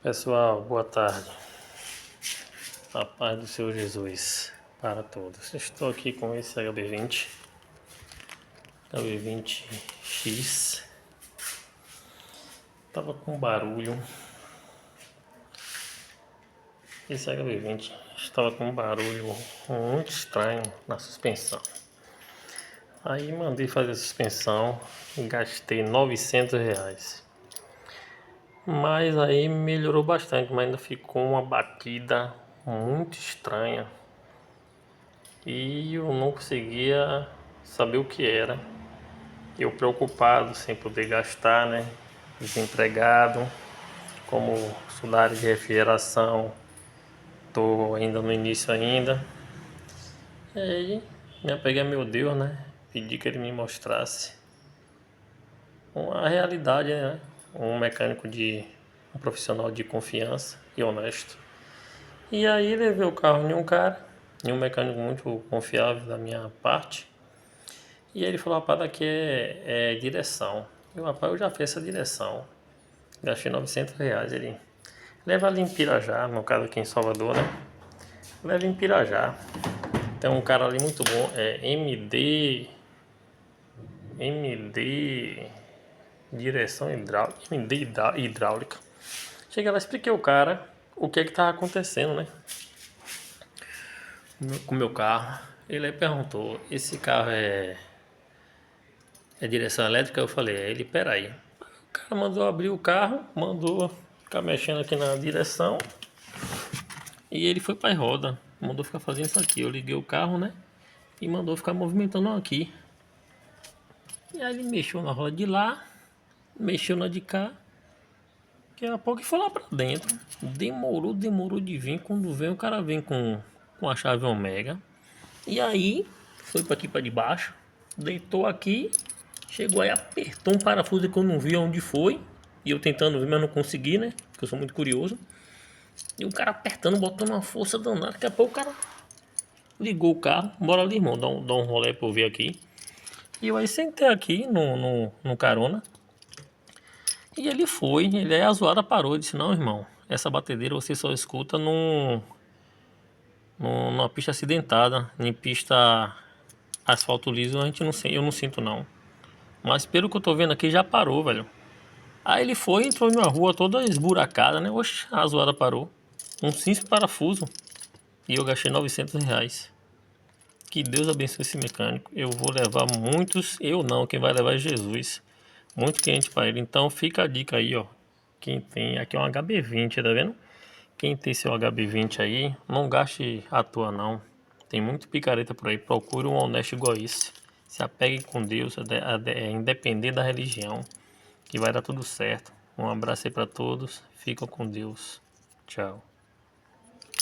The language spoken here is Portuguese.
Pessoal, boa tarde. A paz do Senhor Jesus para todos. Estou aqui com esse HB20X. Tava com barulho. Esse HB20 estava com um barulho muito estranho na suspensão. Aí mandei fazer a suspensão e gastei R$ 900. Mas aí melhorou bastante, mas ainda ficou uma batida muito estranha. E eu não conseguia saber o que era. Eu preocupado, sem poder gastar, né? Desempregado, como sou da área de refrigeração, tô ainda no início ainda. E aí me apeguei a meu Deus, né? Pedi que ele me mostrasse uma realidade, né? Um profissional de confiança e honesto. E aí levei o carro em um cara, em um mecânico muito confiável da minha parte. E ele falou, rapaz, daqui é direção. Eu, rapaz, eu já fiz essa direção. Gastei R$ 900. Ele leva ali em Pirajá, no caso aqui em Salvador, né? Leva em Pirajá. Tem um cara ali muito bom, é MD Direção Hidráulica, Hidráulica. Cheguei lá, expliquei o cara o que é que tava acontecendo, né? Com o meu carro. Ele aí perguntou, esse carro é direção elétrica? Eu falei, ele, peraí. O cara mandou abrir o carro, mandou ficar mexendo aqui na direção. E ele foi para as rodas, mandou ficar fazendo isso aqui. Eu liguei o carro, né? E mandou ficar movimentando aqui. E aí ele mexeu na roda de lá, mexeu na de cá. Daqui a pouco foi lá pra dentro. Demorou de vir. Quando vem, o cara vem com a chave Omega. E aí, foi para aqui para debaixo. Deitou aqui. Chegou aí, apertou um parafuso que eu não vi onde foi. E eu tentando ver, mas não consegui, né? Porque eu sou muito curioso. E o cara apertando, botando uma força danada. Daqui a pouco o cara ligou o carro. Bora ali, irmão, dar um rolê pra eu ver aqui. E eu aí sentei aqui no carona. E ele aí a zoada parou. Eu disse, não, irmão, essa batedeira você só escuta numa pista acidentada. Em pista asfalto liso, a gente não sei, eu não sinto não. Mas pelo que eu tô vendo aqui, já parou, velho. Aí ele foi e entrou numa rua toda esburacada, né? Oxe, a zoada parou. Um simples parafuso. E eu gastei R$ 900. Que Deus abençoe esse mecânico. Eu vou levar muitos, eu não, quem vai levar é Jesus. Muito cliente para ele. Então fica a dica aí, ó. Quem tem, aqui é um HB20, tá vendo? Quem tem seu HB20 aí, não gaste à toa não. Tem muito picareta por aí. Procure um honesto igual esse. Se apegue com Deus, independente da religião, que vai dar tudo certo. Um abraço aí para todos. Fica com Deus. Tchau.